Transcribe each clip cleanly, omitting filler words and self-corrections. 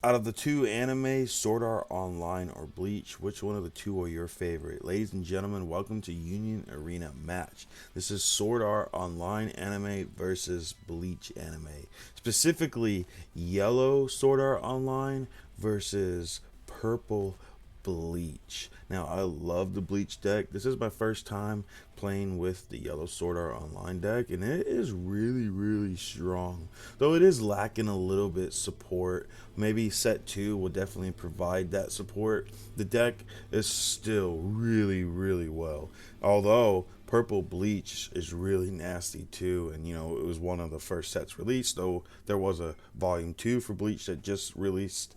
Out of the two anime, Sword Art Online or Bleach, which one of the two are your favorite? Ladies and gentlemen, welcome to Union Arena Match. This is Sword Art Online anime versus Bleach anime. Specifically, Yellow Sword Art Online versus Purple Bleach. Now, I love the Bleach deck. This is my first time playing with the Yellow Sword Art Online deck, and it is really, really strong. Though it is lacking a little bit support. Maybe set 2 will definitely provide that support. The deck is still really, really well. Although Purple Bleach is really nasty too, and it was one of the first sets released, though there was a volume 2 for Bleach that just released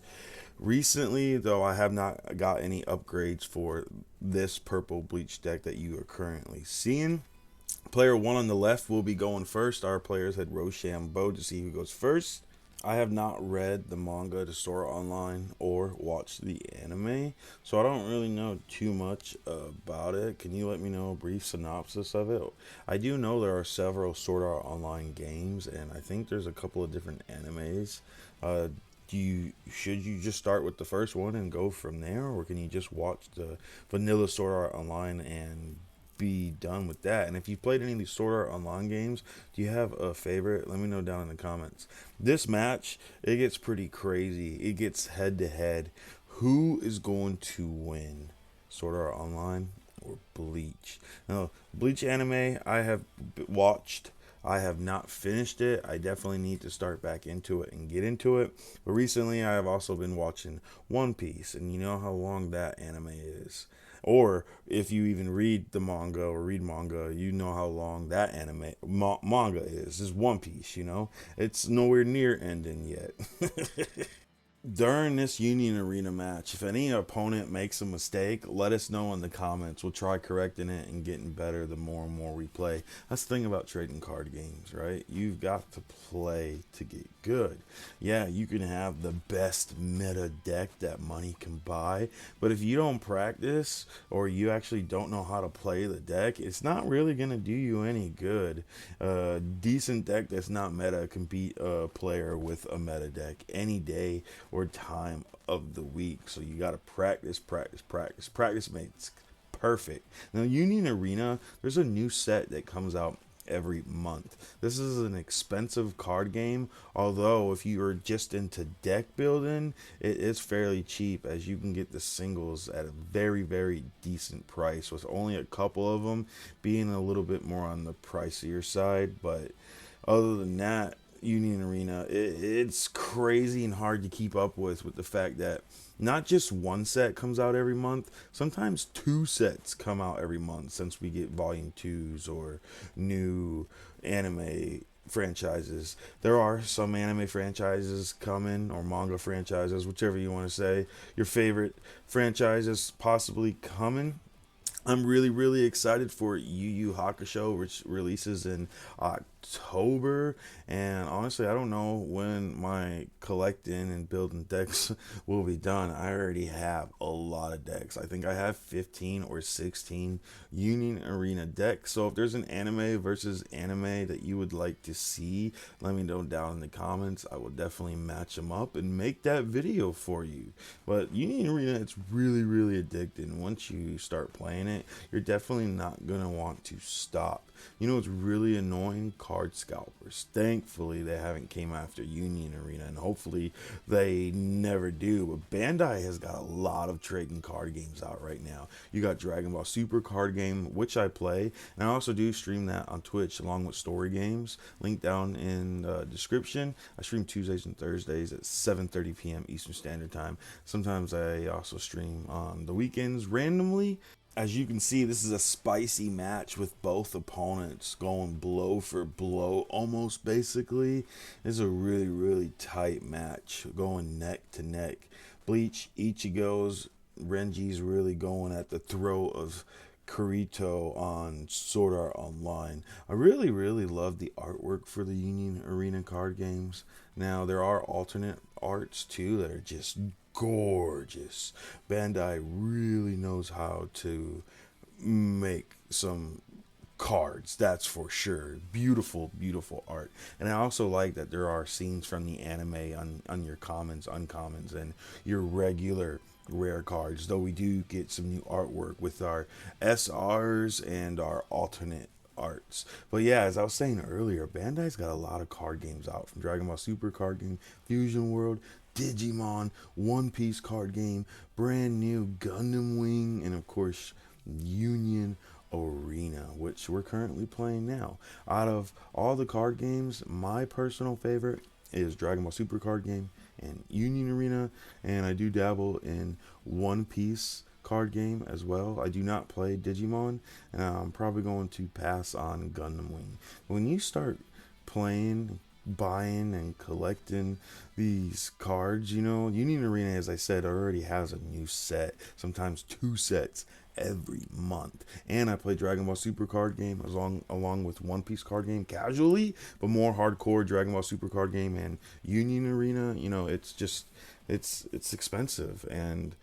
recently, though I have not got any upgrades for this Purple Bleach deck that you are currently seeing. Player 1 on the left will be going first. Our players had Rochambeau to see who goes first. I have not read the manga to Sora Online or watched the anime, so I don't really know too much about it. Can you let me know a brief synopsis of it? I do know there are several Sword Art Online games, and I think there's a couple of different animes. Should you just start with the first one and go from there, or can you just watch the vanilla Sword Art Online and be done with that? And if you've played any of these Sword Art Online games, do you have a favorite? Let me know down in the comments. This match, it gets pretty crazy. It gets head to head. Who is going to win? Sword Art Online or Bleach? Now, Bleach anime I have watched. I have not finished it. I definitely need to start back into it and get into it. But recently I have also been watching One Piece, and you know how long that anime is. Or if you even read the manga or read manga, you know how long that manga is. It's One Piece. It's nowhere near ending yet. During this Union Arena match, if any opponent makes a mistake, let us know in the comments. We'll try correcting it and getting better the more and more we play. That's the thing about trading card games, right? You've got to play to get good. Yeah, you can have the best meta deck that money can buy, but if you don't practice or you actually don't know how to play the deck, it's not really going to do you any good. A decent deck that's not meta can beat a player with a meta deck any day or time of the week. So you got to practice, practice, practice. Practice makes perfect. Now, Union Arena, there's a new set that comes out every month. This is an expensive card game, although if you are just into deck building, it is fairly cheap, as you can get the singles at a very, very decent price, with only a couple of them being a little bit more on the pricier side. But other than that, Union Arena, it's crazy and hard to keep up with the fact that not just one set comes out every month, sometimes two sets come out every month, since we get volume 2s or new anime franchises. There are some anime franchises coming, or manga franchises, whichever you want to say. Your favorite franchises possibly coming. I'm really, really excited for Yu Yu Hakusho, which releases in October. And honestly, I don't know when my collecting and building decks will be done. I already have a lot of decks. I think I have 15 or 16 Union Arena decks. So if there's an anime versus anime that you would like to see, let me know down in the comments. I will definitely match them up and make that video for you. But Union Arena, it's really, really addicting. Once you start playing it, you're definitely not going to want to stop. It's really annoying? Card scalpers. Thankfully, they haven't came after Union Arena, and hopefully they never do. But Bandai has got a lot of trading card games out right now. You got Dragon Ball Super card game, which I play, and I also do stream that on Twitch along with story games. Link down in the description. I stream Tuesdays and Thursdays at 7:30 p.m. Eastern Standard Time. Sometimes I also stream on the weekends randomly. As you can see, this is a spicy match with both opponents going blow for blow, almost basically. It's a really, really tight match, going neck to neck. Bleach Ichigo's Renji's really going at the throat of Kirito on Sword Art Online. I really, really love the artwork for the Union Arena card games. Now, there are alternate arts too that are just gorgeous. Bandai really knows how to make some cards, that's for sure. Beautiful, beautiful art. And I also like that there are scenes from the anime on your commons, uncommons, and your regular rare cards, though we do get some new artwork with our SRs and our alternate arts. But yeah, as I was saying earlier, Bandai's got a lot of card games out, from Dragon Ball Super card game, Fusion World, Digimon, One Piece card game, brand new Gundam Wing, and of course Union Arena, which we're currently playing now. Out of all the card games, my personal favorite is Dragon Ball Super card game and Union Arena, and I do dabble in One Piece card game as well. I do not play Digimon, and I'm probably going to pass on Gundam Wing. When you start playing, buying, and collecting these cards, you know, Union Arena, as I said, already has a new set, sometimes two sets every month. And I play Dragon Ball Super card game along with One Piece card game casually, but more hardcore Dragon Ball Super card game and Union Arena. You know, it's just it's expensive, and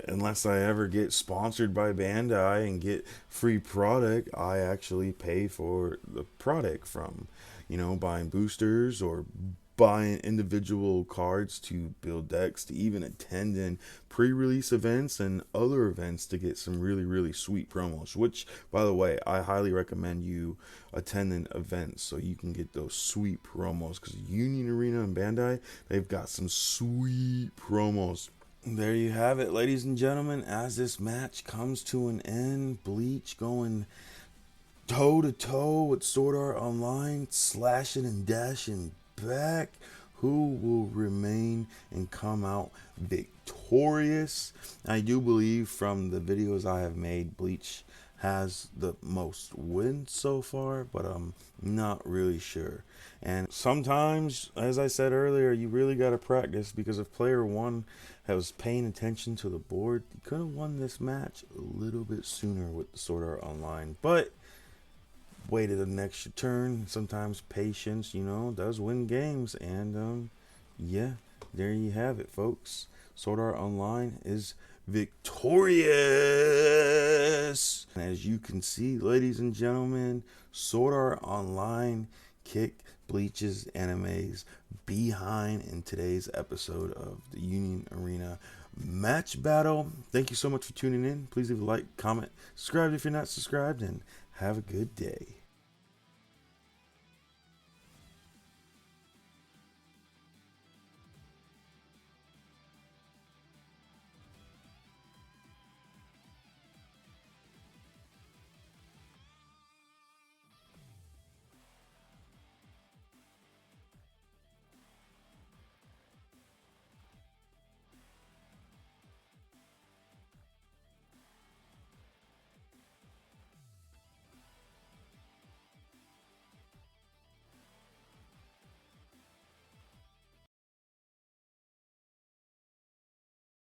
unless I ever get sponsored by Bandai and get free product, I actually pay for the product from, you know, buying boosters or buying individual cards to build decks, to even attending pre-release events and other events to get some really, really sweet promos, which, by the way, I highly recommend you attending events so you can get those sweet promos, because Union Arena and Bandai, they've got some sweet promos. There you have it, ladies and gentlemen. As this match comes to an end, Bleach going toe to toe with Sword Art Online, slashing and dashing back. Who will remain and come out victorious? I do believe from the videos I have made, Bleach has the most wins so far, but I'm not really sure. And sometimes, as I said earlier, you really got to practice, because if player one was paying attention to the board, he could have won this match a little bit sooner with the Sword Art Online. But waited an extra turn. Sometimes patience, you know, does win games. And yeah, there you have it, folks. Sword Art Online is victorious. And as you can see, ladies and gentlemen, Sword Art Online kicked Bleach's animes behind in today's episode of the Union Arena match battle. Thank you so much for tuning in. Please leave a like, comment, subscribe if you're not subscribed, and have a good day.